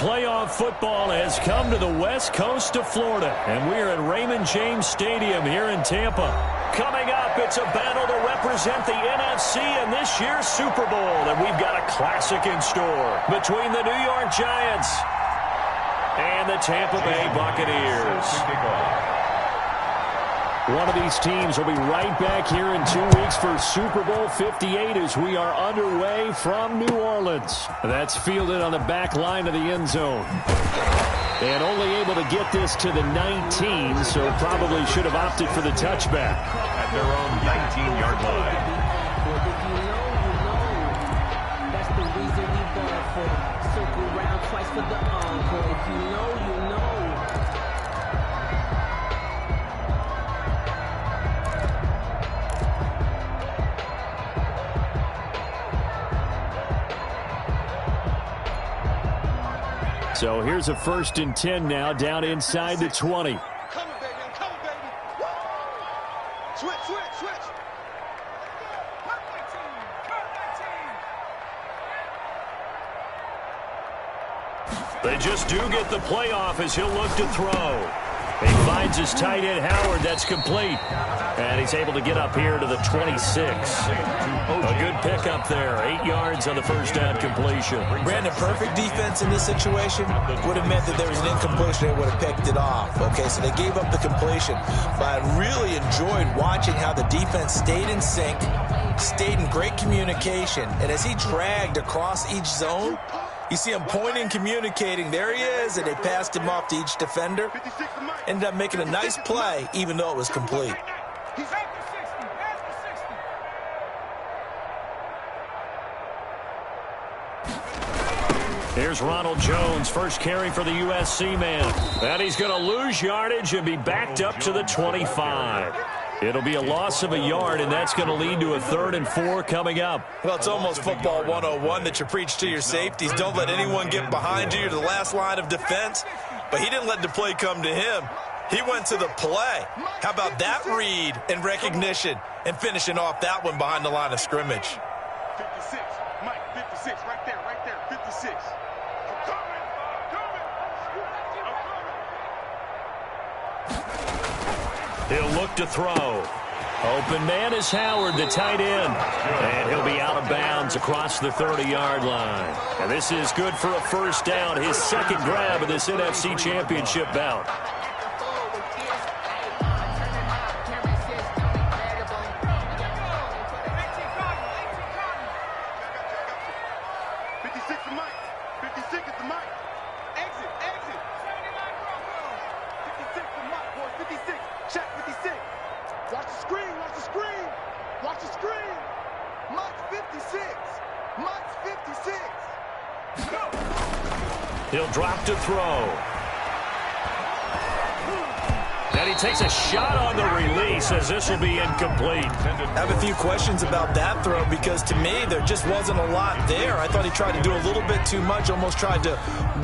playoff football has come to the west coast of Florida, and we're at Raymond James Stadium here in Tampa. Coming up, it's a battle to represent the NFC in this year's Super Bowl, and we've got a classic in store between the New York Giants and the Tampa Bay Buccaneers. One of these teams will be right back here in 2 weeks for Super Bowl 58 as we are underway from New Orleans. That's fielded on the back line of the end zone. And only able to get this to the 19, so probably should have opted for the touchback. At their own 19-yard line. That's the reason we bought for. Circle round twice for the encore. If you know, you know. So here's a 1st and 10 now, down inside the 20. Come on, baby. Come on, baby. Woo! Switch, switch, switch. They just do get the playoff as he'll look to throw. He finds his tight end, Howard. That's complete. And he's able to get up here to the 26. A good pickup there. 8 yards on the first down completion. Brandon, perfect defense in this situation would have meant that there was an incompletion. They would have picked it off. Okay, so they gave up the completion. But I really enjoyed watching how the defense stayed in sync, stayed in great communication. And as he dragged across each zone, you see him pointing, communicating. There he is, and they passed him off to each defender. Ended up making a nice play, even though it was complete. He's at the 60. At the 60. Here's Ronald Jones, first carry for the USC man. And he's going to lose yardage and be backed up to the 25. It'll be a loss of a yard, and that's going to lead to a 3rd and 4 coming up. Well, it's almost football 101 that you preach to your safeties. Don't let anyone get behind you. You're the last line of defense. But he didn't let the play come to him. He went to the play. How about that read and recognition and finishing off that one behind the line of scrimmage? 56. Mike, 56. Right there, 56. I'm coming. He'll look to throw. Open man is Howard, the tight end. And he'll be out of bounds across the 30-yard line. And this is good for a first down, his second grab of this NFC Championship bout. He'll drop to throw. And he takes a shot on the release as this will be incomplete. I have a few questions about that throw because to me there just wasn't a lot there. I thought he tried to do a little bit too much, almost tried to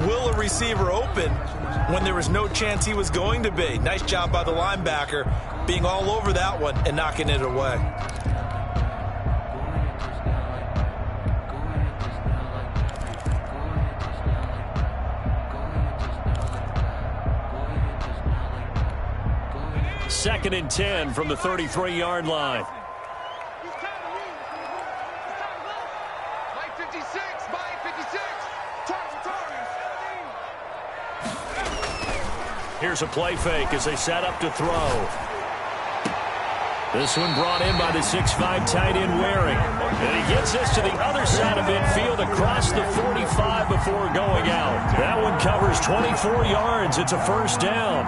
will a receiver open when there was no chance he was going to be. Nice job by the linebacker being all over that one and knocking it away. Second and 10 from the 33-yard line. Mike 56. Mike 56. Here's a play fake as they set up to throw. This one brought in by the 6'5" tight end Waring. And he gets this to the other side of midfield across the 45 before going out. That one covers 24 yards. It's a first down.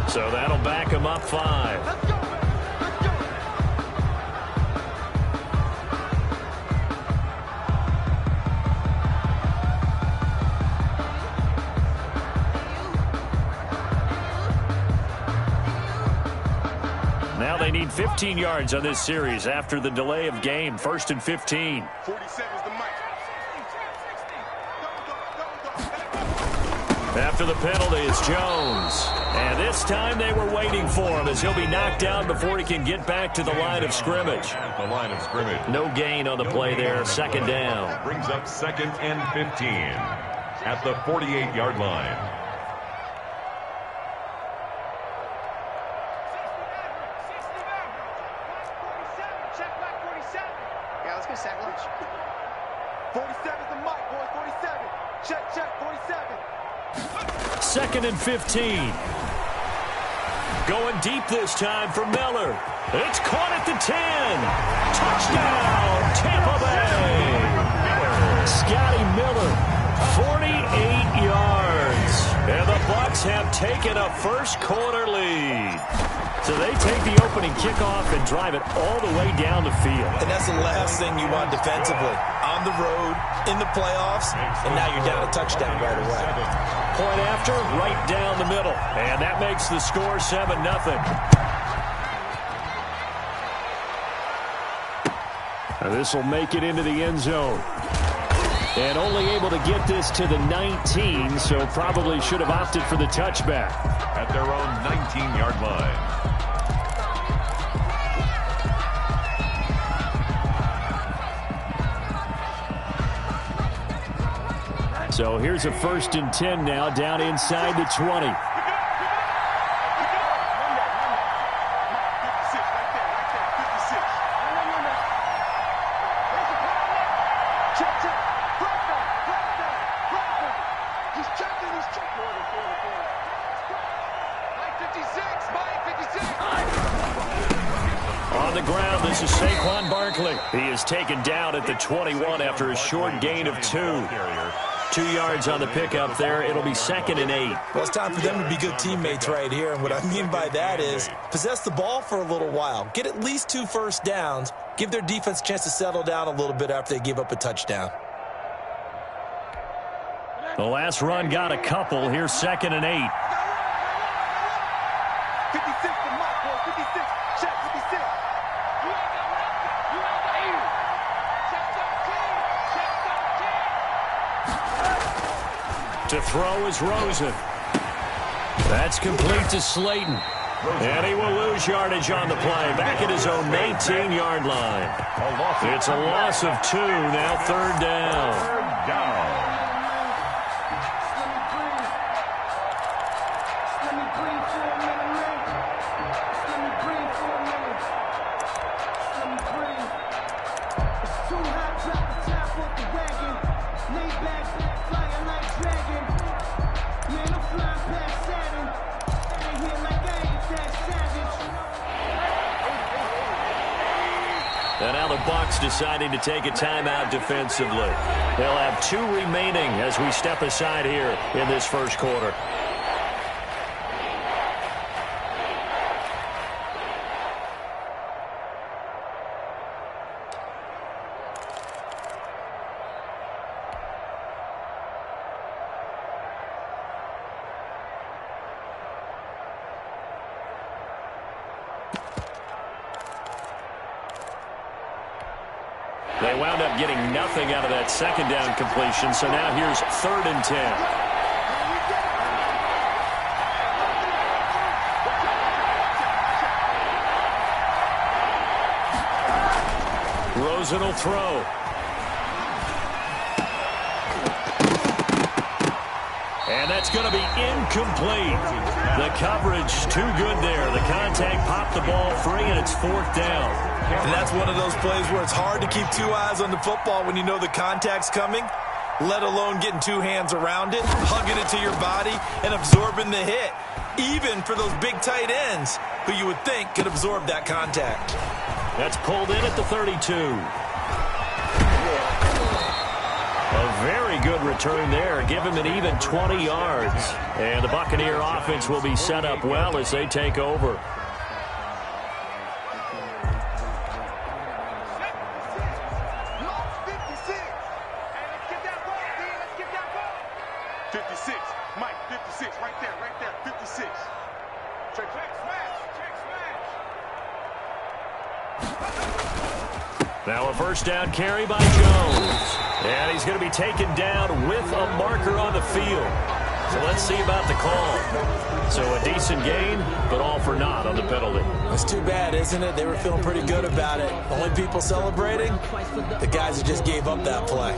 So that'll back him up 5. Let's go. They need 15 yards on this series after the delay of game. 1st and 15. 47 is the mic. After the penalty, it's Jones. And this time they were waiting for him as he'll be knocked down before he can get back to the line of scrimmage. The line of scrimmage. No gain on the play there. 2nd down. Brings up 2nd and 15 at the 48-yard line. Yeah, let's go sack lunch. 47 is the mic, boys. 47. Check, 47. 2nd and 15. Going deep this time for Miller. It's caught at the 10. Touchdown, Tampa Bay. Scotty Miller, 48 yards. And the Bucs have taken a first quarter lead. So they take the opening kickoff and drive it all the way down the field. And that's the last thing you want defensively. On the road, in the playoffs, and now you're down a touchdown right away. Point after, right down the middle. And that makes the score 7-0. This will make it into the end zone. And only able to get this to the 19, so probably should have opted for the touchback. At their own 19-yard line. So here's a 1st and 10 now, down inside the 20. On the ground, this is Saquon Barkley. He is taken down at the 21 after a short gain of 2. 2 yards on the pickup there. It'll be 2nd and 8. Well, it's time for them to be good teammates right here. And what I mean by that is possess the ball for a little while. Get at least 2 first downs. Give their defense a chance to settle down a little bit after they give up a touchdown. The last run got a couple. Here's 2nd and 8. 56 to Mike, boy. 56. Check, 56. To throw is Rosen. That's complete to Slayton. And he will lose yardage on the play. Back at his own 19-yard line. It's a loss of 2. Now 3rd down. And now the Bucs deciding to take a timeout defensively. They'll have 2 remaining as we step aside here in this first quarter. They wound up getting nothing out of that 2nd down completion, so now here's 3rd and 10. Rosen will throw. And that's going to be incomplete. The coverage too good there. The contact popped the ball free, and it's 4th down. And that's one of those plays where it's hard to keep 2 eyes on the football when you know the contact's coming, let alone getting 2 hands around it, hugging it to your body, and absorbing the hit, even for those big tight ends who you would think could absorb that contact. That's pulled in at the 32. A very good return there. Give him an even 20 yards. And the Buccaneer offense will be set up well as they take over. Now a first down carry by Jones. And he's going to be taken down with a marker on the field. So let's see about the call. So a decent gain, but all for naught on the penalty. It's too bad, isn't it? They were feeling pretty good about it. Only people celebrating, the guys that just gave up that play.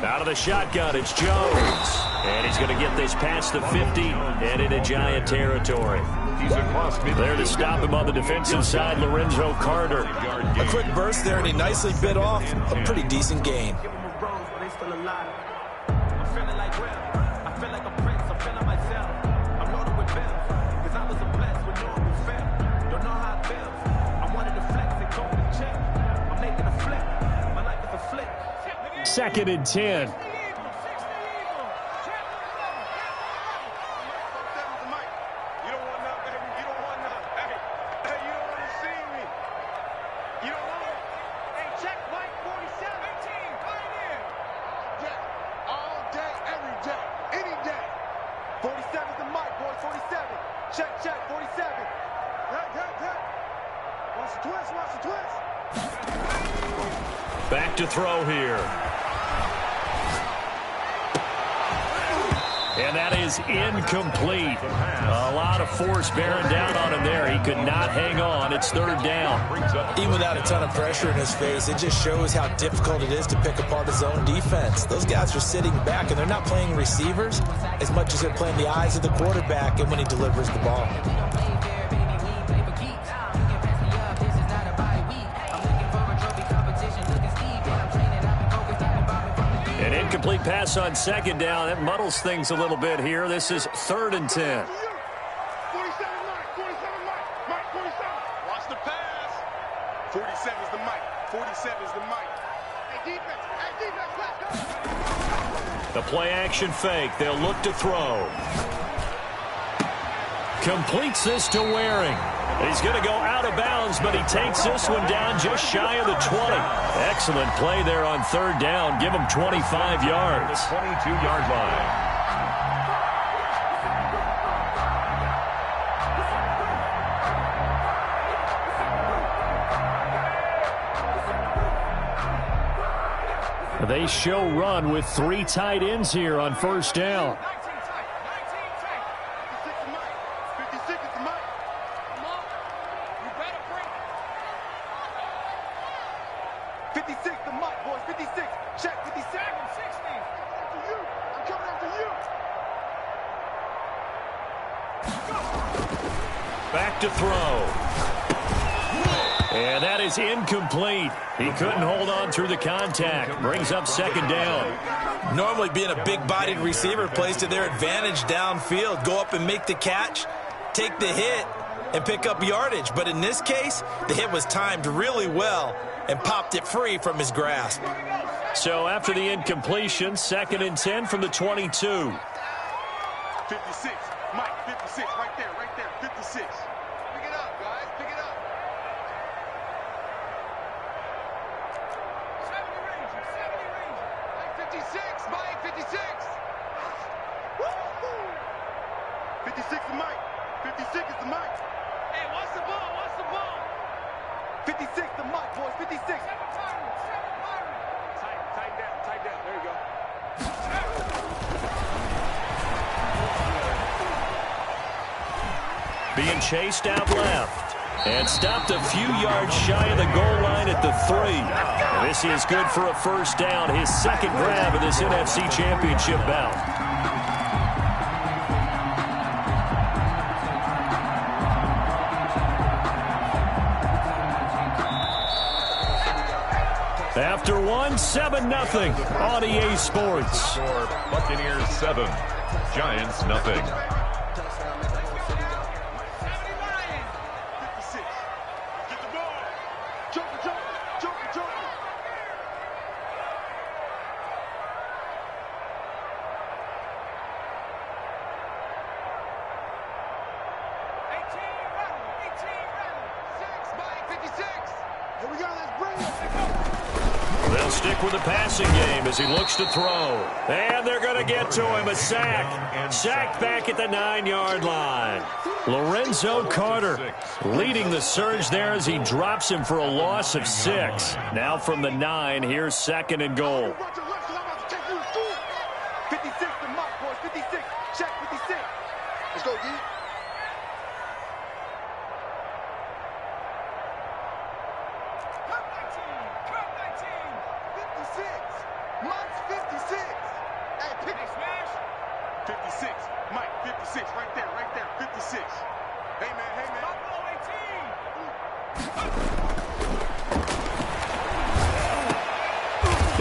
Out of the shotgun, it's Jones. And he's going to get this past the 50 and into Giant territory. He's across midfield. There to stop him on the defensive side, Lorenzo Carter. A quick burst there, and he nicely bit off a pretty decent gain. Second and 10. Back to throw here. And that is incomplete. A lot of force bearing down on him there. He could not hang on. It's third down. Even without a ton of pressure in his face, it just shows how difficult it is to pick apart his own defense. Those guys are sitting back, and they're not playing receivers as much as they're playing the eyes of the quarterback and when he delivers the ball. An incomplete pass on second down. That muddles things a little bit here. This is third and 10. 47 Mike. 47. Watch the pass. 47 is the Mike. 47 is the Mike. Hey, defense, let's go. The play action fake. They'll look to throw. Completes this to Waring. He's going to go out of bounds, but he takes this one down just shy of the 20. Excellent play there on third down. Give him 25 yards. 22-yard line. They show run with three tight ends here on first down. 56 the Mike, boys. 56. Check 57. 60. I'm coming after you. Back to throw. And that is incomplete. He couldn't hold on through the contact. Brings up second down. Normally being a big-bodied receiver plays to their advantage downfield. Go up and make the catch, take the hit, and pick up yardage. But in this case, the hit was timed really well and popped it free from his grasp. So after the incompletion, second and 10 from the 22. 56. Mike, 56. Right there. 56. Pick it up, guys. Pick it up. 70 Ranger. 56. Mike, 56. Woo-hoo. 56 is Mike. 56 is the Mike. Hey, what's the ball? 56 the Mike, boys. 56. Tight down. There you go. Being chased out left. And stopped a few yards shy of the goal line at the 3. This is good for a first down. His second grab of this NFC Championship bout. After one, 7-0 on EA Sports. Score, Buccaneers 7, Giants nothing. 56. Get the ball. Joker They'll stick with the passing game as he looks to throw. And they're going to get to him. A sack. Sacked back at the 9-yard line. Lorenzo Carter leading the surge there as he drops him for a loss of 6. Now from the 9, here's 2nd and goal. 56 to Mike, boys. 56. Check 56. Let's go, D. Mike's 56. Hey, pick it, smash. 56. Mike, 56. Right there. 56. Hey, man. Buffalo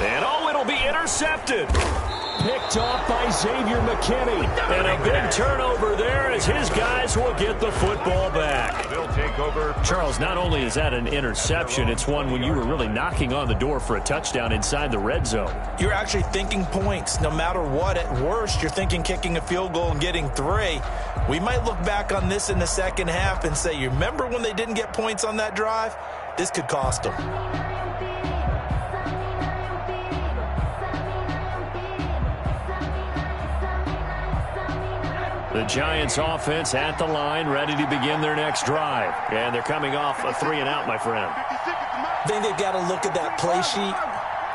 18. And it'll be intercepted. Picked off by Xavier McKinney. And a big turnover there as his guys will get the football back. They'll take over. Charles, not only is that an interception, it's one when you were really knocking on the door for a touchdown inside the red zone. You're actually thinking points. No matter what, at worst, you're thinking kicking a field goal and getting 3. We might look back on this in the second half and say, you remember when they didn't get points on that drive? This could cost them. The Giants offense at the line, ready to begin their next drive. And they're coming off a 3-and-out, my friend. I think they've got to look at that play sheet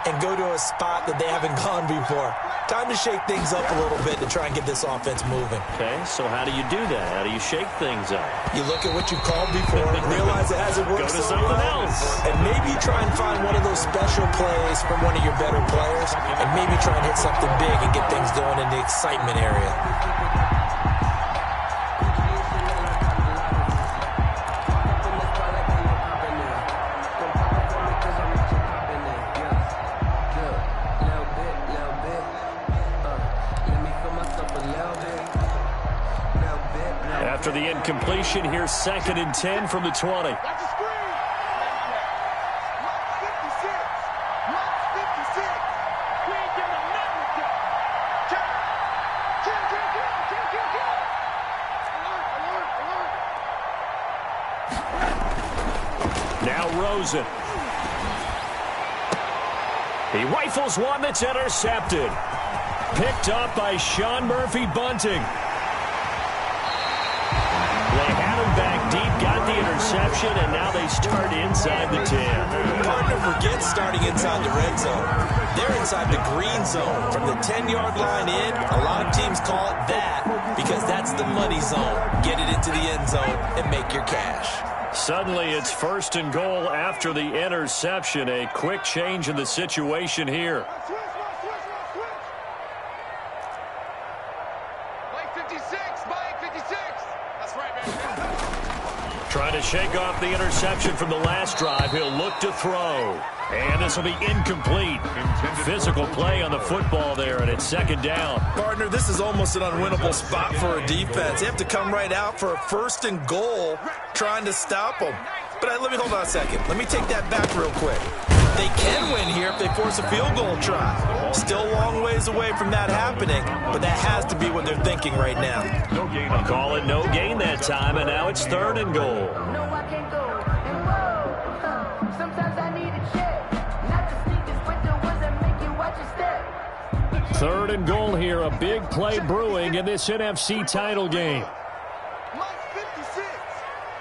and go to a spot that they haven't gone before. Time to shake things up a little bit to try and get this offense moving. Okay, so how do you do that? How do you shake things up? You look at what you called before and realize it hasn't worked. Go to something else. And maybe try and find one of those special plays from one of your better players, and maybe try and hit something big and get things going in the excitement area. After the incompletion, here's 2nd and 10 from the 20. That's a screen. Mike's 56. Mike's 56. We ain't giving him nothing with that. Kill. Alert. Now Rosen. He rifles one that's intercepted. Picked up by Sean Murphy-Bunting. They had him back deep, got the interception, and now they start inside the 10. Partner forgets starting inside the red zone. They're inside the green zone. From the 10-yard line in, a lot of teams call it that because that's the money zone. Get it into the end zone and make your cash. Suddenly it's 1st and goal after the interception. A quick change in the situation here. Switch. Mike 56. Mike 56. That's right, baby. Trying to shake off the interception from the last drive. He'll look to throw. And this will be incomplete. Physical play on the football there, and it's 2nd down. Partner, this is almost an unwinnable spot for a defense. They have to come right out for a 1st and goal trying to stop them. But let me hold on a second. Let me take that back real quick. They can win here if they force a field goal try. Still a long ways away from that happening, but that has to be what they're thinking right now. No gain. Call it no gain that time, and now it's 3rd and goal. No, I can't go. And whoa, sometimes I need a check. Not the sneakers, but the ones that make you watch your step. 3rd and goal here. A big play brewing in this NFC title game. Mike's 56.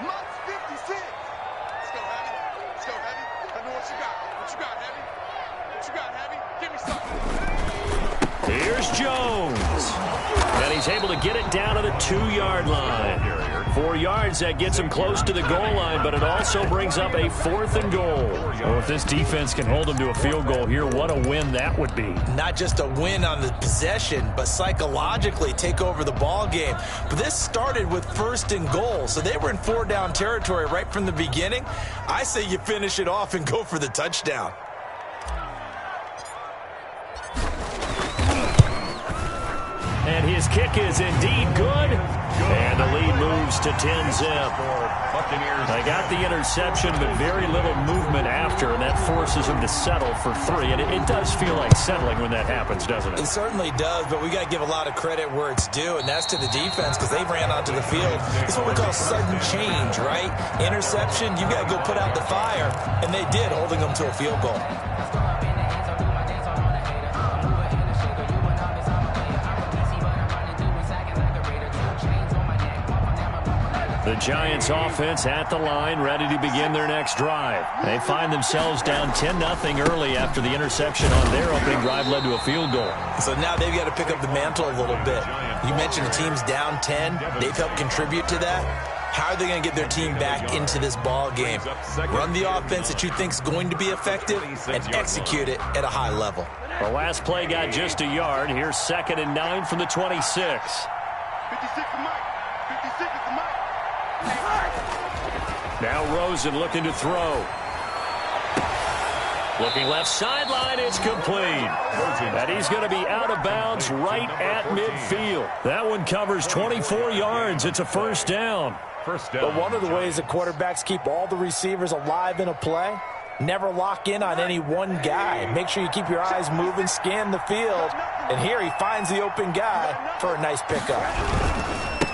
Mike's 56. Let's go, Heavy. Tell me what you got. What you got, Heavy? Give me something. Here's Jones. And he's able to get it down to the 2-yard line. 4 yards, that gets him close to the goal line, but it also brings up a 4th and goal. Well, if this defense can hold them to a field goal here, what a win that would be. Not just a win on the possession, but psychologically take over the ball game. But this started with 1st and goal, so they were in 4-down territory right from the beginning. I say you finish it off and go for the touchdown. And his kick is indeed good. And the lead moves to 10-zip. They got the interception, but very little movement after, and that forces him to settle for 3. And it does feel like settling when that happens, doesn't it? It certainly does, but we got to give a lot of credit where it's due, and that's to the defense because they ran onto the field. It's what we call sudden change, right? Interception, you got to go put out the fire, and they did, holding them to a field goal. The Giants offense at the line, ready to begin their next drive. They find themselves down 10-0 early after the interception on their opening drive led to a field goal. So now they've got to pick up the mantle a little bit. You mentioned the team's down 10. They've helped contribute to that. How are they going to get their team back into this ball game? Run the offense that you think is going to be effective and execute it at a high level. The last play got just a yard. Here's 2nd and 9 from the 26. 56 is Mike. 56 is Mike. Now Rosen looking to throw. Looking left sideline, it's complete. And he's going to be out of bounds right at midfield. That one covers 24 yards. It's a first down. But one of the ways that quarterbacks keep all the receivers alive in a play, never lock in on any one guy. Make sure you keep your eyes moving, scan the field. And here he finds the open guy for a nice pickup.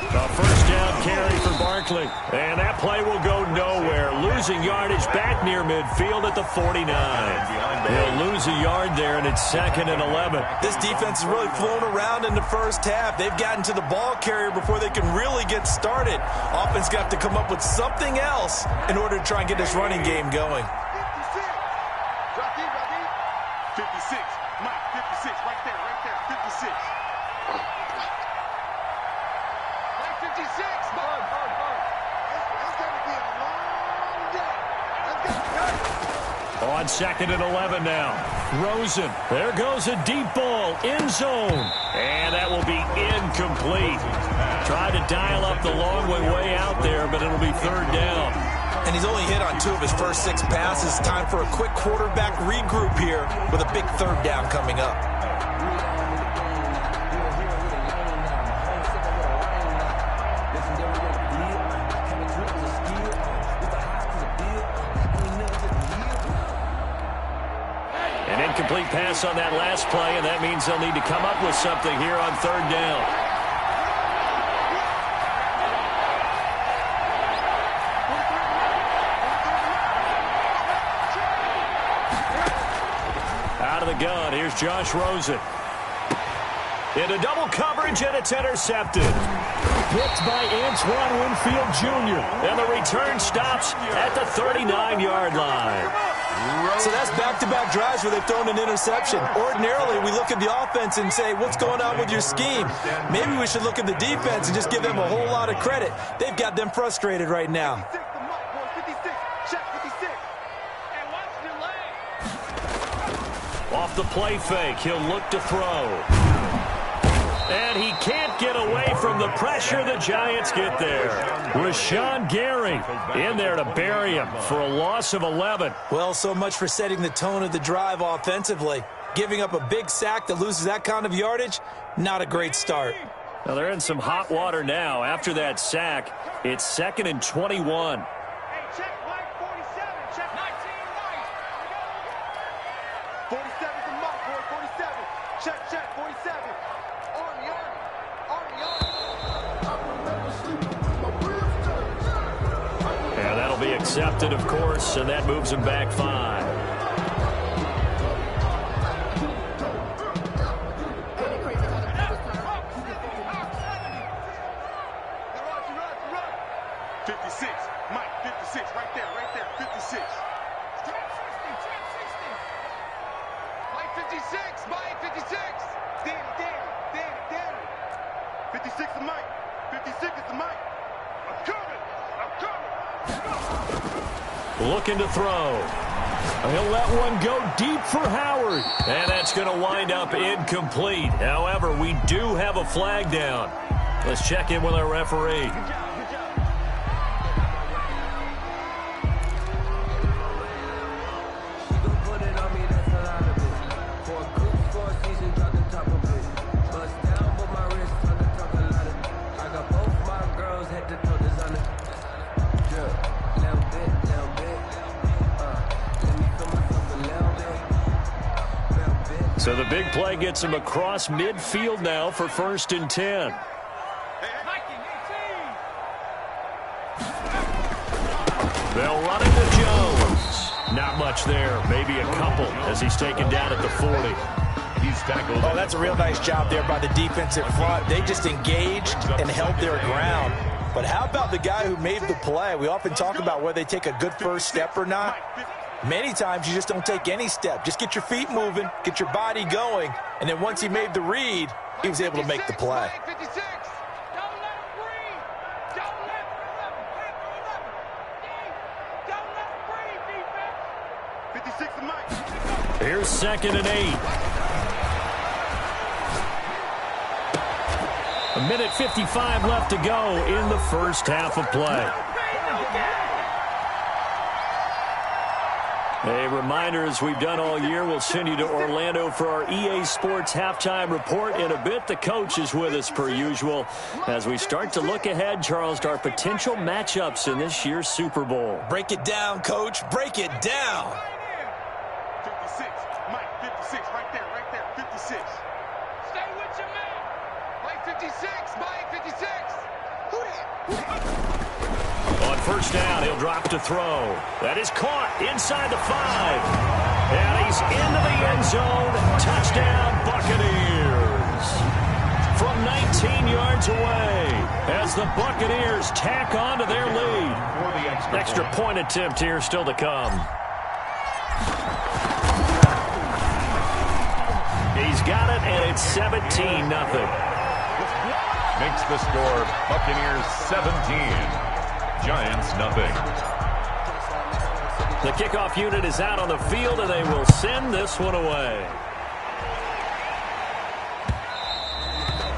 A first down carry for Barkley. And that play will go nowhere. Losing yardage back near midfield at the 49. He'll lose a yard there, and it's 2nd and 11. This defense has really flown around in the first half. They've gotten to the ball carrier before they can really get started. Offense got to come up with something else in order to try and get this running game going. 56. Mike, 56. Right there. 56. Mike, 56. Hold. It's going to be a long day. Let's go. On 2nd and 11 now. Rosen. There goes a deep ball. End zone. And that will be incomplete. Tried to dial up the long way out there, but it'll be 3rd down. And he's only hit on 2 of his first 6 passes. Time for a quick quarterback regroup here with a big 3rd down coming up. An incomplete pass on that last play, and that means they'll need to come up with something here on 3rd down. The gun. Here's Josh Rosen. Into double coverage, and it's intercepted. Picked by Antoine Winfield Jr. And the return stops at the 39-yard line. So that's back-to-back drives where they've thrown an interception. Ordinarily, we look at the offense and say, what's going on with your scheme? Maybe we should look at the defense and just give them a whole lot of credit. They've got them frustrated right now. Off the play fake, he'll look to throw. And he can't get away from the pressure. The Giants get there. Rashawn Gary in there to bury him for a loss of 11. Well, so much for setting the tone of the drive offensively. Giving up a big sack that loses that kind of yardage, not a great start. Now they're in some hot water now. After that sack, it's 2nd and 21. Accepted, of course, and that moves him back 5. Mike, 56, right there, 56. Mike, 56, Mike, 56. Danny. 56 is Mike. 56 is the Mike. I'm coming. Looking to throw. He'll let one go deep for Howard. And that's going to wind up incomplete. However, we do have a flag down. Let's check in with our referee. So the big play gets him across midfield now for 1st and 10. They'll run it with Jones. Not much there, maybe a couple as he's taken down at the 40. He's tackled. Oh, that's a real nice job there by the defensive front. They just engaged and held their ground. But how about the guy who made the play? We often talk about whether they take a good first step or not. Many times you just don't take any step. Just get your feet moving, get your body going, and then once he made the read, he was able to make the play. 56 to Mike. Here's 2nd and 8. A minute 55 left to go in the first half of play. A reminder, as we've done all year, we'll send you to Orlando for our EA Sports halftime report in a bit. The coach is with us per usual as we start to look ahead, Charles, to our potential matchups in this year's Super Bowl. Break it down, Coach. Break it down. 56. Mike, 56. Right there. 56. Stay with your man. Mike, 56. Mike, 56. Who that? On first down, he'll drop to throw. That is caught inside the 5. And he's into the end zone. Touchdown, Buccaneers. From 19 yards away as the Buccaneers tack on to their lead. Extra point attempt here still to come. He's got it, and it's 17-0. Makes the score Buccaneers 17. Giants nothing. The kickoff unit is out on the field, and they will send this one away.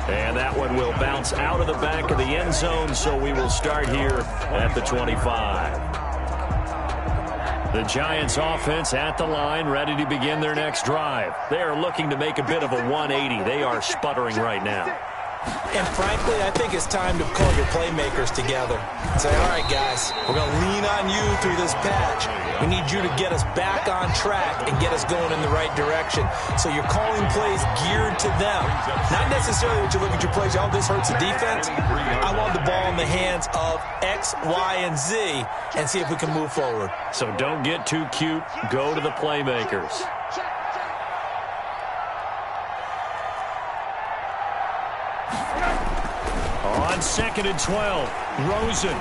And that one will bounce out of the back of the end zone, so we will start here at the 25. The Giants offense at the line, ready to begin their next drive. They are looking to make a bit of a 180. They are sputtering right now. And frankly, I think it's time to call your playmakers together and say, all right, guys, we're going to lean on you through this patch. We need you to get us back on track and get us going in the right direction. So you're calling plays geared to them. Not necessarily that you look at your plays, oh, this hurts the defense. I want the ball in the hands of X, Y, and Z and see if we can move forward. So don't get too cute. Go to the playmakers. On 2nd and 12, Rosen.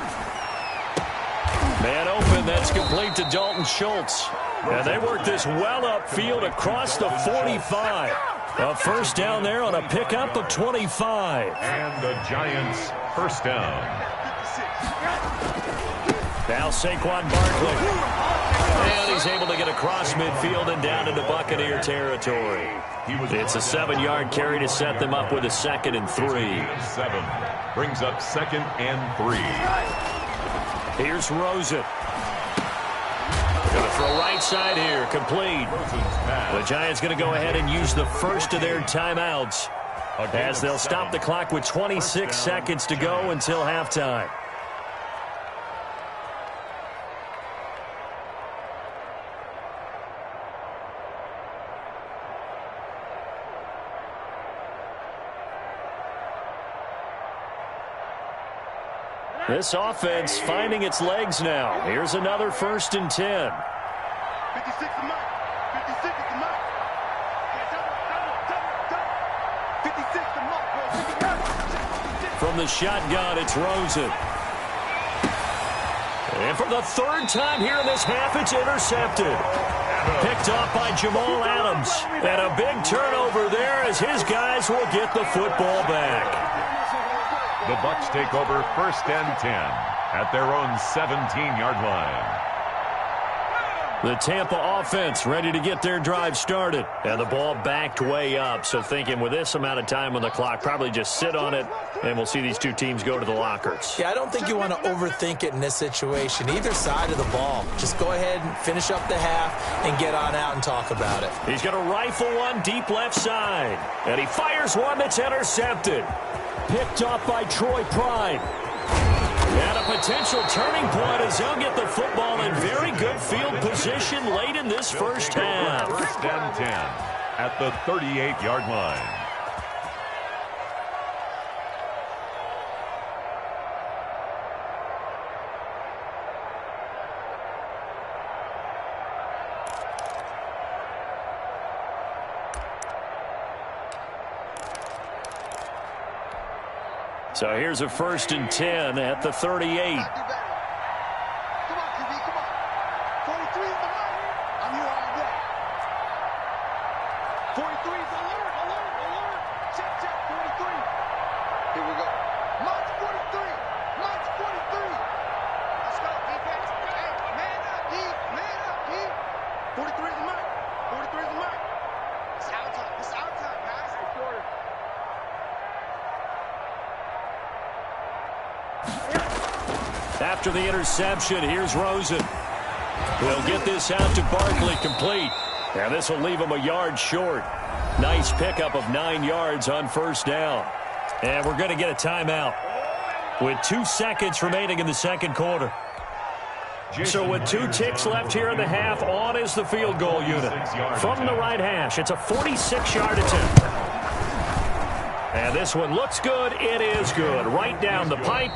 Man open, that's complete to Dalton Schultz. And they work this well upfield across the 45. A first down there on a pickup of 25. And the Giants first down. Now Saquon Barkley. And he's able to get across midfield and down into Buccaneer territory. It's a 7-yard carry to set them up with a 2nd and 3. 7 brings up 2nd and 3. Here's Rosen. Going to throw right side here, complete. The Giants going to go ahead and use the first of their timeouts as they'll stop the clock with 26 seconds to go until halftime. This offense finding its legs now. Here's another 1st and 10. 56 to Mike. 56 to Mike. 56 to Mike. From the shotgun, it's Rosen. And for the 3rd time here in this half, it's intercepted. Picked off by Jamal Adams. And a big turnover there as his guys will get the football back. The Bucs take over 1st and 10 at their own 17-yard line. The Tampa offense ready to get their drive started. And the ball backed way up. So thinking with this amount of time on the clock, probably just sit on it, and we'll see these two teams go to the lockers. Yeah, I don't think you want to overthink it in this situation. Either side of the ball. Just go ahead and finish up the half and get on out and talk about it. He's going to rifle one deep left side. And he fires one that's intercepted. Picked up by Troy Pride. And a potential turning point as he'll get the football in very good field position late in this first half. 1st and 10 at the 38-yard line. So here's a 1st and 10 at the 38. Come on, QB, come on. 43 is the mark. I'm here all day. 43 is alert. Check, 43. Here we go. March 43. March 43. Let's go, defense. Hey, man up, D. Man up, D. 43 is the mark. 43 is the mark. It's our time. It's our time, guys. Quarter. After the interception, here's Rosen. He'll get this out to Barkley, complete. And this will leave him a yard short. Nice pickup of 9 yards on 1st down. And we're going to get a timeout with 2 seconds remaining in the 2nd quarter. So with 2 ticks left here in the half, on is the field goal unit. From the right hash, it's a 46-yard attempt. And this one looks good. It is good. Right down the pipe.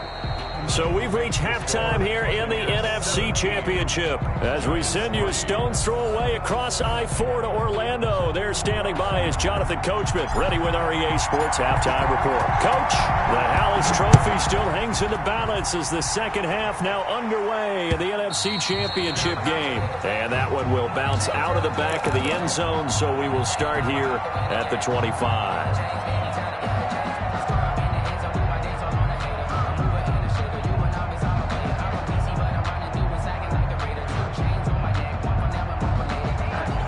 So we've reached halftime here in the NFC Championship. As we send you a stone's throw away across I-4 to Orlando. There standing by is Jonathan Coachman, ready with our EA Sports Halftime Report. Coach, the Hallis Trophy still hangs in the balance as the 2nd half now underway in the NFC Championship game. And that one will bounce out of the back of the end zone, so we will start here at the 25.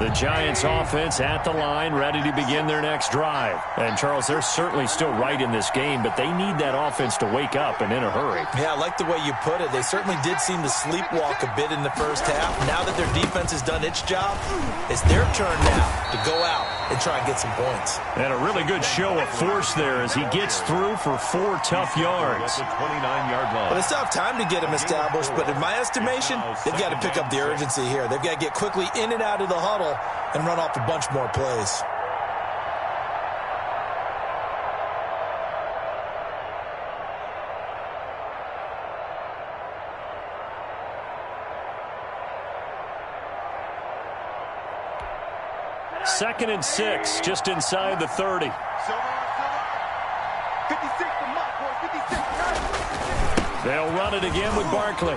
The Giants offense at the line, ready to begin their next drive. And, Charles, they're certainly still right in this game, but they need that offense to wake up and in a hurry. Yeah, I like the way you put it. They certainly did seem to sleepwalk a bit in the 1st half. Now that their defense has done its job, it's their turn now to go out and try and get some points. And a really good show of force there as he gets through for 4 tough yards. At the 29-yard line. But they still have time to get him established, but in my estimation, they've got to pick up the urgency here. They've got to get quickly in and out of the huddle and run off a bunch more plays. Second and 6, just inside the 30. 56 the mark, boys. 56. They'll run it again with Barkley.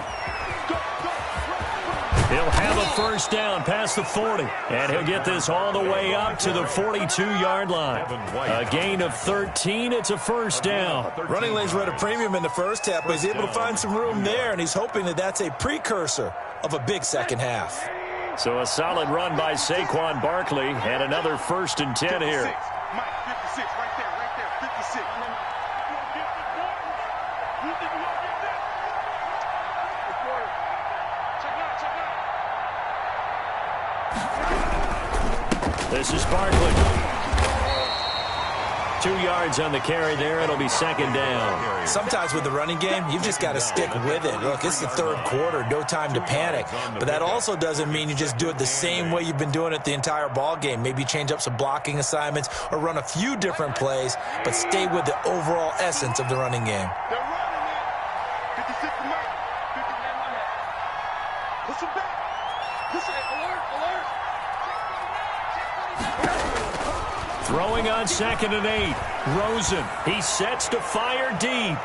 He'll have a 1st down past the 40, and he'll get this all the way up to the 42-yard line. A gain of 13, it's a 1st down. Running lanes were at a premium in the 1st half, but he's able to find some room there, and he's hoping that that's a precursor of a big 2nd half. So a solid run by Saquon Barkley, and another 1st and 10 here. Mike, 56, right there, 56. This is Barkley. 2 yards on the carry there. It'll be 2nd down. Sometimes with the running game, you've just got to stick with it. Look, it's the 3rd quarter, no time to panic. But that also doesn't mean you just do it the same way you've been doing it the entire ball game. Maybe change up some blocking assignments or run a few different plays, but stay with the overall essence of the running game. They're running it. 56 to Mike. 59 on that. Push him back. Push it. Alert. Throwing on 2nd and 8. Rosen. He sets to fire deep.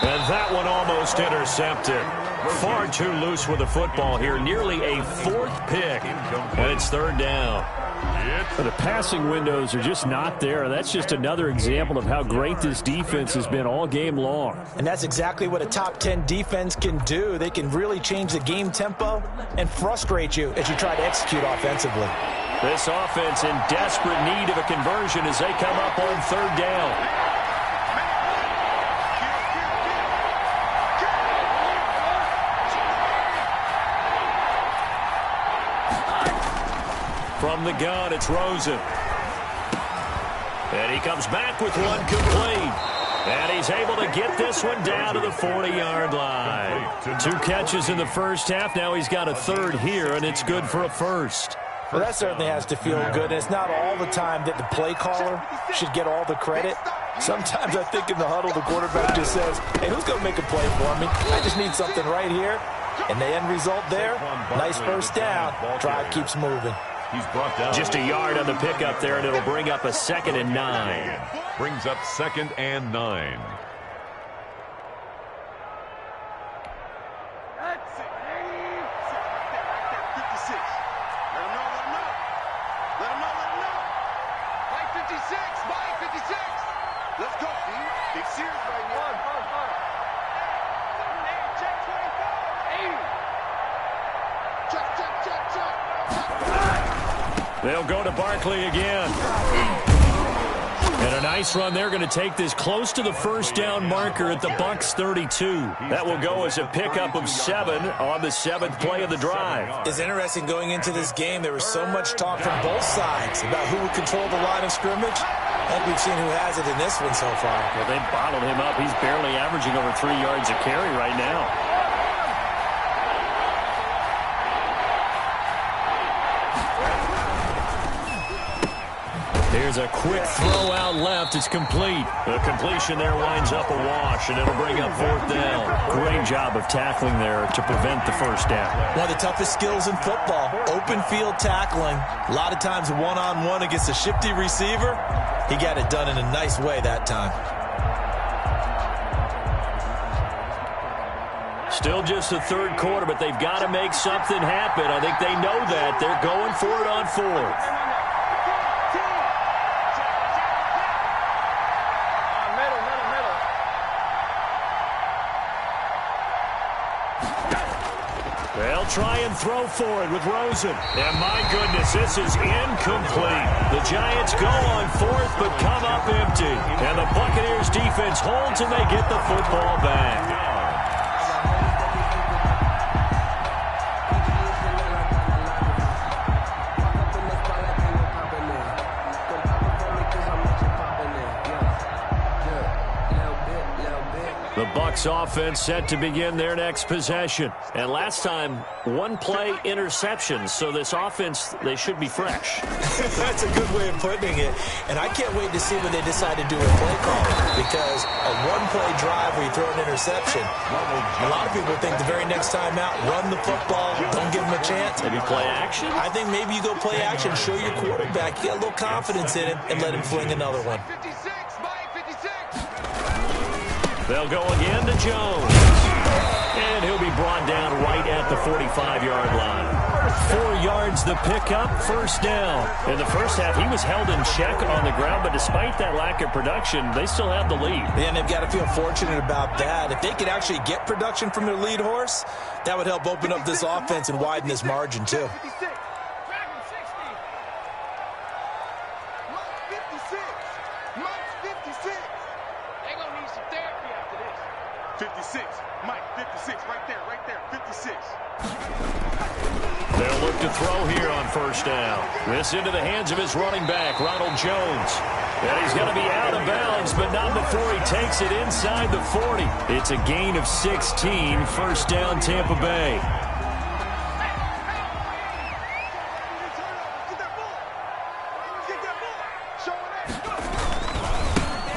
And that one almost intercepted. Far too loose with the football here. Nearly a 4th pick. And it's 3rd down. The passing windows are just not there. That's just another example of how great this defense has been all game long. And that's exactly what a top 10 defense can do. They can really change the game tempo and frustrate you as you try to execute offensively. This offense in desperate need of a conversion as they come up on 3rd down. From the gun, it's Rosen. And he comes back with one complete. And he's able to get this one down to the 40-yard line. 2 catches in the 1st half. Now he's got a 3rd here, and it's good for a 1st. Well, that certainly has to feel good. And it's not all the time that the play caller should get all the credit. Sometimes I think in the huddle, the quarterback just says, hey, who's going to make a play for me? I just need something right here. And the end result there, nice 1st down. Drive keeps moving. He's brought down. Just a yard on the pickup there, and it'll bring up a 2nd and 9. Brings up 2nd and 9. Mike, 56. Let's go, D. Big series right now. Check 25. Check. They'll go to Barkley again. And a nice run. They're going to take this close to the first down marker at the Bucs 32. That will go as a pickup of 7 on the 7th play of the drive. It's interesting going into this game. There was so much talk from both sides about who would control the line of scrimmage. I think we've seen who has it in this one so far. Well, they bottled him up. He's barely averaging over 3 yards a carry right now. Here's a quick throw out left. It's complete. The completion there winds up a wash, and it'll bring up 4th down. Great job of tackling there to prevent the first down. One of the toughest skills in football, open field tackling. A lot of times one-on-one against a shifty receiver. He got it done in a nice way that time. Still just the third quarter, but they've got to make something happen. I think they know that. They're going for it on 4th. They'll try and throw for it with Rosen. And my goodness, this is incomplete. The Giants go on 4th but come up empty. And the Buccaneers defense holds and they get the football back. The Bucs offense set to begin their next possession. And last time, 1-play interception. So this offense, they should be fresh. That's a good way of putting it. And I can't wait to see what they decide to do with play calling. Because a 1-play drive where you throw an interception, a lot of people think the very next time out, run the football, don't give them a chance. Maybe play action? I think maybe you go play action, show your quarterback, you get a little confidence in him, and let him fling another one. 56, Mike, 56. They'll go again to Jones. And he'll be brought down right at the 45-yard line. 4 yards the pickup, first down. In the first half, he was held in check on the ground, but despite that lack of production, they still have the lead. And they've got to feel fortunate about that. If they could actually get production from their lead horse, that would help open up this offense and widen this margin, too. 56. Mike, 56. Mike, 56. They're going to need some therapy after this. 56. Mike, 56. Right there, 56. They'll look to throw here on first down. This into the hands of his running back, Ronald Jones. And he's going to be out of bounds, but not before he takes it inside the 40. It's a gain of 16, first down Tampa Bay.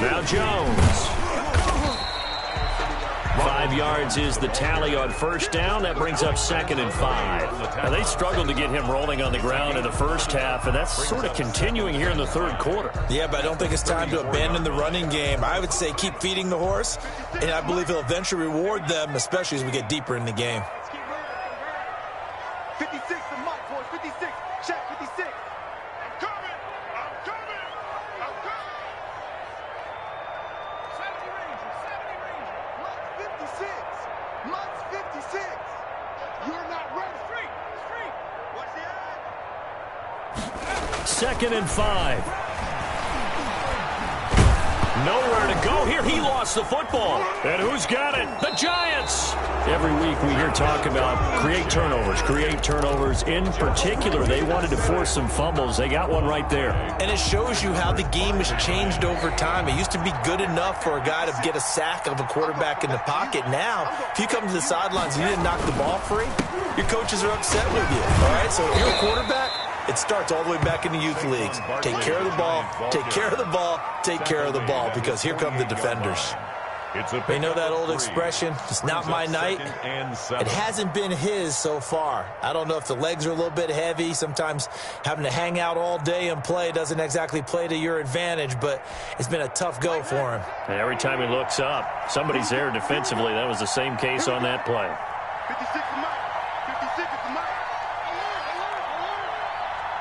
Now Jones. 5 yards is the tally on first down. That brings up 2nd and 5. Now, they struggled to get him rolling on the ground in the first half, and that's sort of continuing here in the third quarter. Yeah, but I don't think it's time to abandon the running game. I would say keep feeding the horse, and I believe he'll eventually reward them, especially as we get deeper in the game. 56 to Mike, boys. 56. Check 56. I'm coming. I'm coming. I'm coming. 70 Ranger. 70 Ranger. Mike's 56. Mike's 56. You're not ready. Street. Street. What's the ad? 2nd and 5. Nowhere to go here. He lost the football. And who's got it? The Giants. Every week we hear talk about create turnovers. In particular, they wanted to force some fumbles. They got one right there. And it shows you how the game has changed over time. It used to be good enough for a guy to get a sack of a quarterback in the pocket. Now, if you come to the sidelines and you didn't knock the ball free, your coaches are upset with you. All right, so if you're a quarterback, it starts all the way back in the youth leagues. Take care of the ball, take care of the ball, take care of the ball, because here come the defenders. They know that old expression, it's not my night. It hasn't been his so far. I don't know if the legs are a little bit heavy. Sometimes having to hang out all day and play doesn't exactly play to your advantage, but it's been a tough go for him. And every time he looks up, somebody's there defensively. That was the same case on that play. 56 to Mike. 56 to Mike.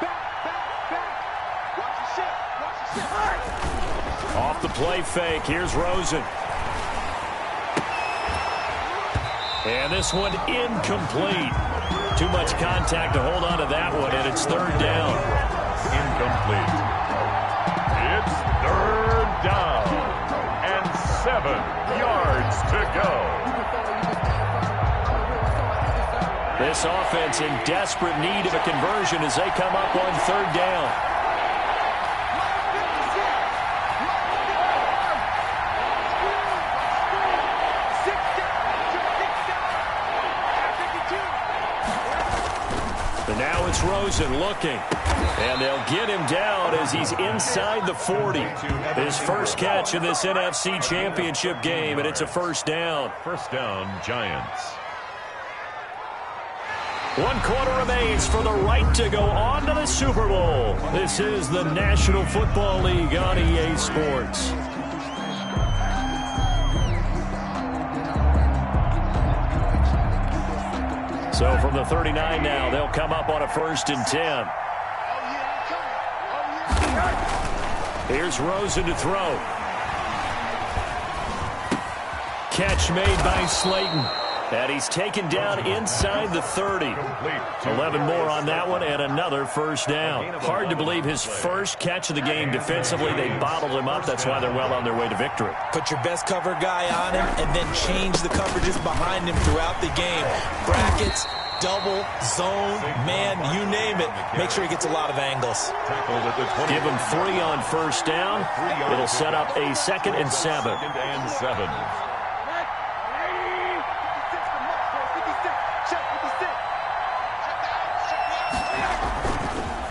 Back. Watch the ship. Off the play fake, here's Rosen. And this one incomplete. Too much contact to hold on to that one, and it's third down. Incomplete. It's third down. And 7 yards to go. This offense in desperate need of a conversion as they come up on third down. And now it's Rosen looking. And they'll get him down as he's inside the 40. His first catch in this NFC Championship game, and it's a first down. First down, Giants. 1 quarter remains for the right to go on to the Super Bowl. This is the National Football League on EA Sports. So from the 39 now, they'll come up on a 1st and 10. Here's Rosen to throw. Catch made by Slayton. And he's taken down inside the 30. 11 more on that one and another first down. Hard to believe his first catch of the game defensively. They bottled him up. That's why they're well on their way to victory. Put your best cover guy on him and then change the coverages behind him throughout the game. Brackets, double, zone, man, you name it. Make sure he gets a lot of angles. Give him 3 on first down. It'll set up a 2nd and 7. 2nd and 7.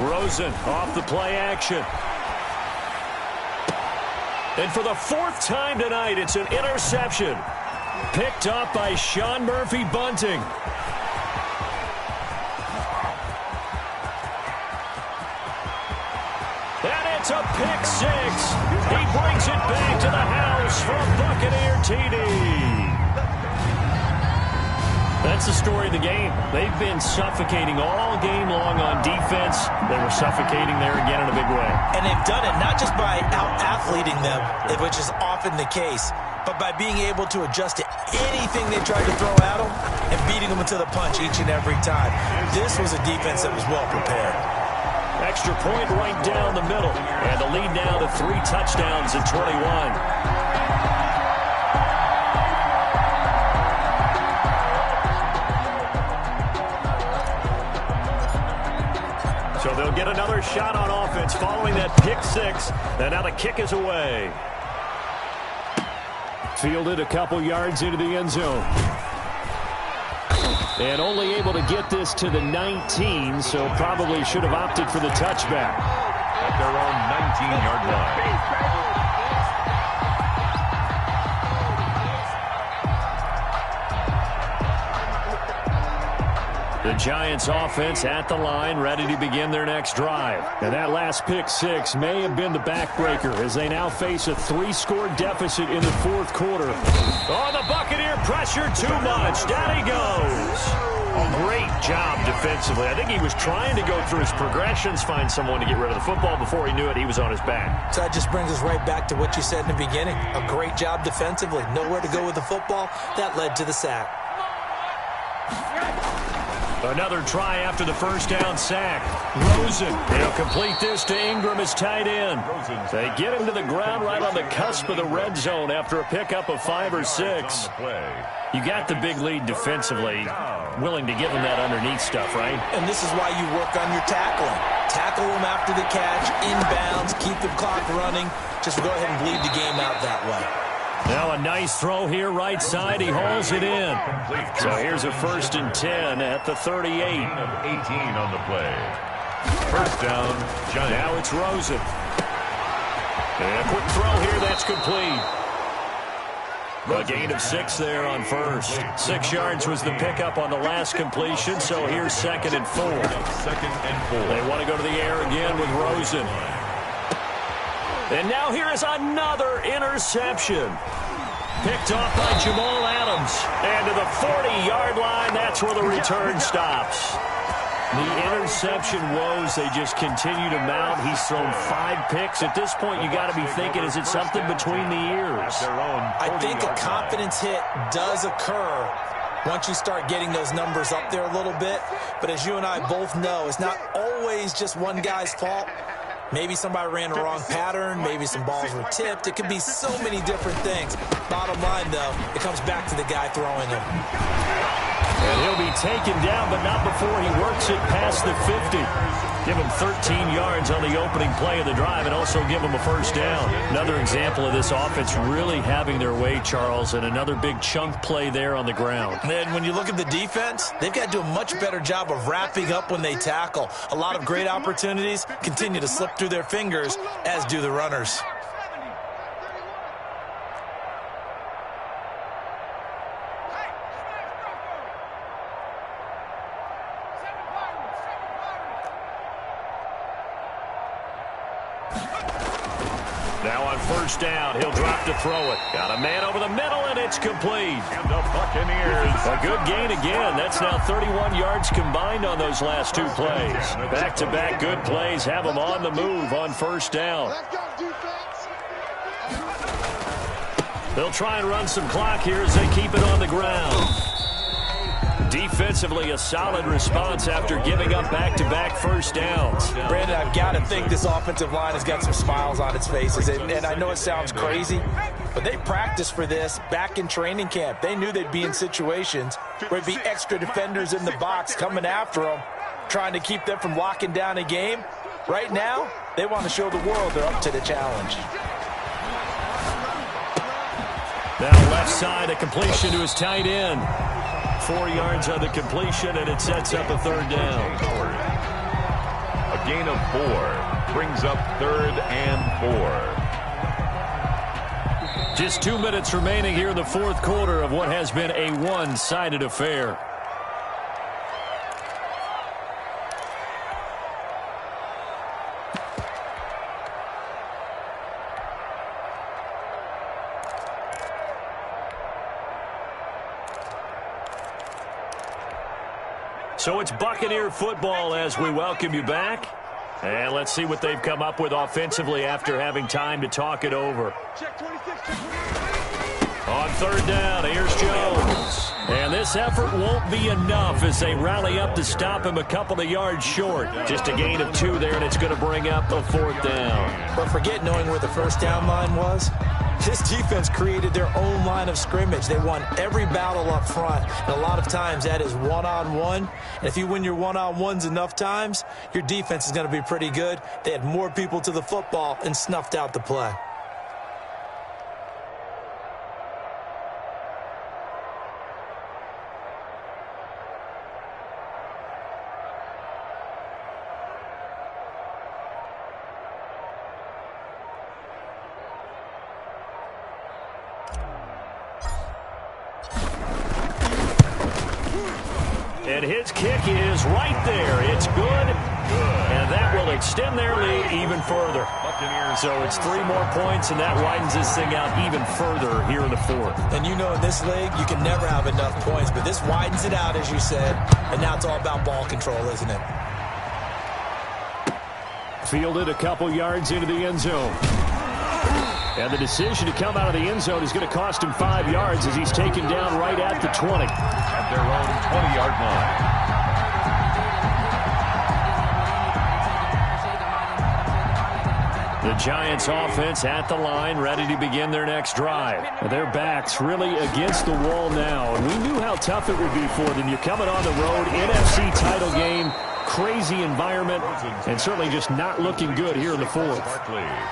Rosen off the play action. And for the 4th time tonight, it's an interception. Picked up by Sean Murphy-Bunting. And it's a pick 6. He brings it back to the house for a Buccaneer TD. That's the story of the game. They've been suffocating all game long on defense. They were suffocating there again in a big way. And they've done it not just by out-athleting them, which is often the case, but by being able to adjust to anything they tried to throw at them and beating them to the punch each and every time. This was a defense that was well prepared. Extra point right down the middle. And the lead now to 3 touchdowns at 21. So they'll get another shot on offense following that pick 6. And now the kick is away. Fielded a couple yards into the end zone. And only able to get this to the 19, so probably should have opted for the touchback. At their own 19-yard line. The Giants offense at the line, ready to begin their next drive. And that last pick 6 may have been the backbreaker as they now face a 3-score deficit in the 4th quarter. Oh, the Buccaneer pressure too much. Down he goes. Great job defensively. I think he was trying to go through his progressions, find someone to get rid of the football. Before he knew it, he was on his back. So that just brings us right back to what you said in the beginning. A great job defensively. Nowhere to go with the football. That led to the sack. Another try after the first down sack. Rosen. They'll complete this to Ingram as tight end. They get him to the ground right on the cusp of the red zone after a pickup of 5 or 6. You got the big lead defensively. Willing to give him that underneath stuff, right? And this is why you work on your tackling. Tackle them after the catch, inbounds, keep the clock running. Just go ahead and bleed the game out that way. Now a nice throw here right side. He hauls it in. So here's a 1st and 10 at the 38. 18 on the play. First down, Giants. Now it's Rosen. And a quick throw here. That's complete. A gain of 6 there on first. 6 yards was the pickup on the last completion. So here's 2nd and 4. 2nd and 4. They want to go to the air again with Rosen. And now here is another interception. Picked off by Jamal Adams. And to the 40-yard line, that's where the return stops. The interception woes, they just continue to mount. He's thrown 5 picks. At this point, you got to be thinking, is it something between the ears? I think a confidence hit does occur once you start getting those numbers up there a little bit. But as you and I both know, it's not always just one guy's fault. Maybe somebody ran a wrong pattern. Maybe some balls were tipped. It could be so many different things. Bottom line, though, it comes back to the guy throwing them. And he'll be taken down, but not before he works it past the 50. Give him 13 yards on the opening play of the drive and also give him a first down. Another example of this offense really having their way, Charles, and another big chunk play there on the ground. And then when you look at the defense, they've got to do a much better job of wrapping up when they tackle. A lot of great opportunities continue to slip through their fingers, as do the runners. Now on first down, he'll drop to throw it. Got a man over the middle, and it's complete. And the Buccaneers. A good gain again. That's now 31 yards combined on those last 2 plays. Back-to-back good plays have them on the move on first down. Let's go, defense. They'll try and run some clock here as they keep it on the ground. Defensively, a solid response after giving up back-to-back first downs. Brandon, I've got to think this offensive line has got some smiles on its faces. And I know it sounds crazy, but they practiced for this back in training camp. They knew they'd be in situations where there'd be extra defenders in the box coming after them, trying to keep them from locking down a game. Right now, they want to show the world they're up to the challenge. Now left side, a completion to his tight end. 4 yards on the completion, and it sets up a third down. A gain of 4 brings up 3rd and 4. Just 2 minutes remaining here in the fourth quarter of what has been a one-sided affair. So it's Buccaneer football as we welcome you back. And let's see what they've come up with offensively after having time to talk it over. Check 26, check 26. On third down, here's Jones. And this effort won't be enough as they rally up to stop him a couple of yards short. Just a gain of 2 there, and it's going to bring up a 4th down. But forget knowing where the first down line was. This defense created their own line of scrimmage. They won every battle up front, and a lot of times that is one-on-one. And if you win your one-on-ones enough times, your defense is going to be pretty good. They had more people to the football and snuffed out the play. And his kick is right there. It's good. And that will extend their lead even further. So it's 3 more points, and that widens this thing out even further here in the fourth. And you know in this league, you can never have enough points, but this widens it out, as you said. And now it's all about ball control, isn't it? Fielded a couple yards into the end zone. And the decision to come out of the end zone is going to cost him 5 yards as he's taken down right at the 20. At their own 20-yard line. The Giants offense at the line, ready to begin their next drive. Their backs really against the wall now. And we knew how tough it would be for them. You're coming on the road, NFC title game, crazy environment, and certainly just not looking good here in the fourth.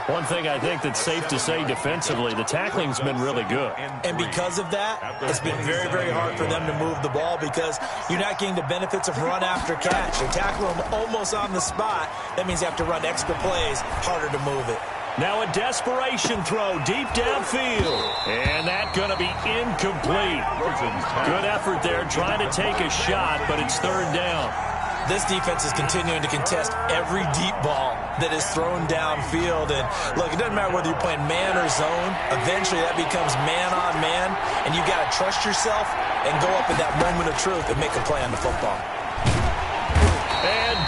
One thing I think that's safe to say defensively, the tackling's been really good. And because of that, it's been very, very hard for them to move the ball because you're not getting the benefits of run after catch. They tackle them almost on the spot. That means you have to run extra plays, harder to move it. Now a desperation throw deep downfield. And that's going to be incomplete. Good effort there trying to take a shot, but it's third down. This defense is continuing to contest every deep ball that is thrown downfield. And, look, it doesn't matter whether you're playing man or zone. Eventually that becomes man-on-man, and you got to trust yourself and go up in that moment of truth and make a play on the football.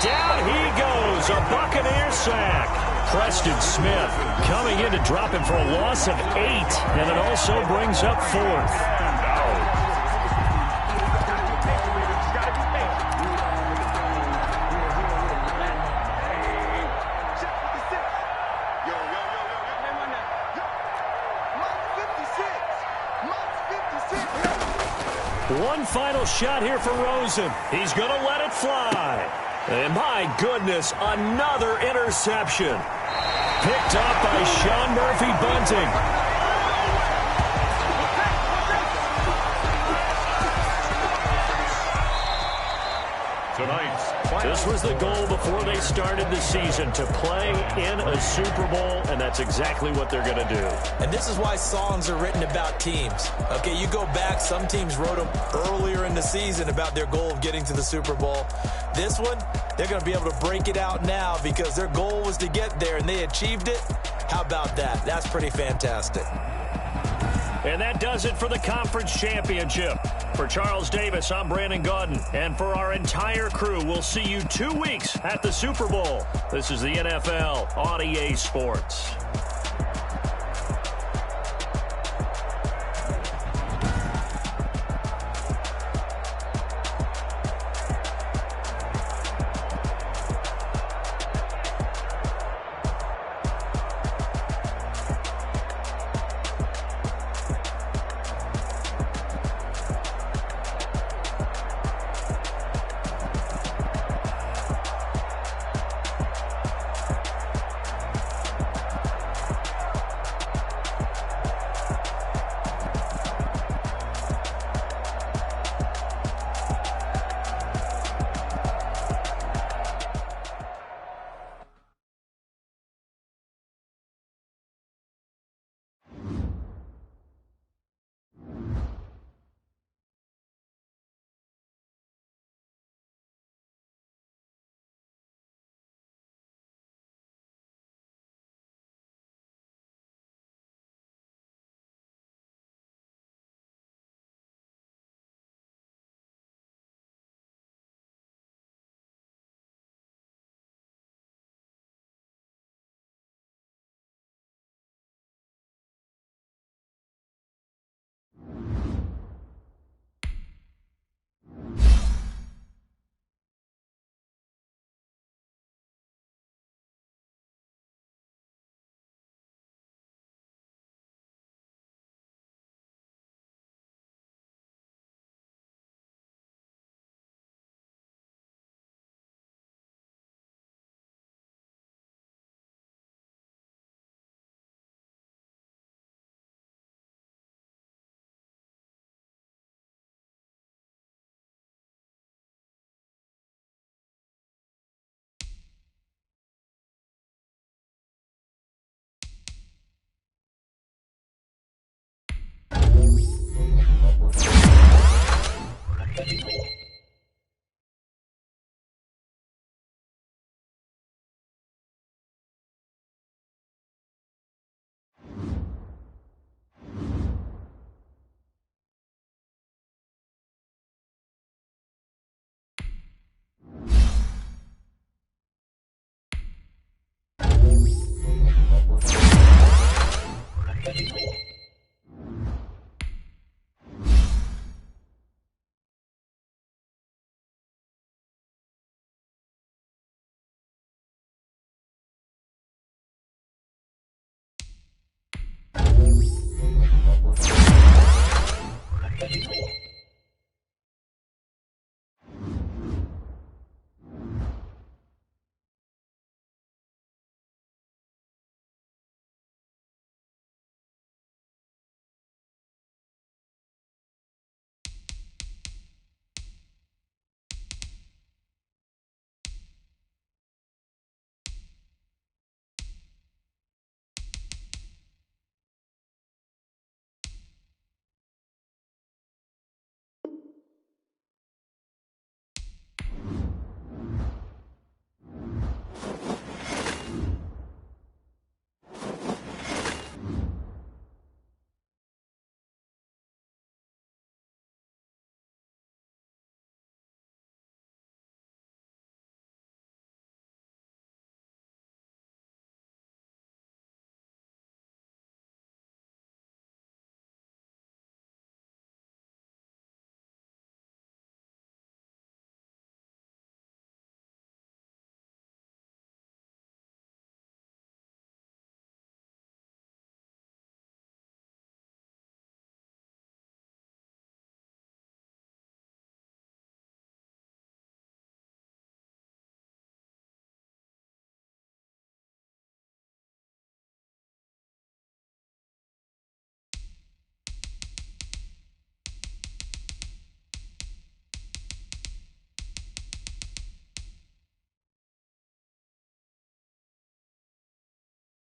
down he goes. A Buccaneer sack. Preston Smith coming in to drop him for a loss of 8, and it also brings up 4th. One final shot here for Rosen. He's going to let it fly. And my goodness, another interception. Picked up by Sean Murphy-Bunting. This was the goal before they started the season, to play in a Super Bowl, and that's exactly what they're going to do. And this is why songs are written about teams. Okay, you go back, some teams wrote them earlier in the season about their goal of getting to the Super Bowl. This one, they're going to be able to break it out now because their goal was to get there, and they achieved it. How about that? That's pretty fantastic. And that does it for the conference championship. For Charles Davis, I'm Brandon Gaudin. And for our entire crew, we'll see you 2 weeks at the Super Bowl. This is the NFL on EA Sports.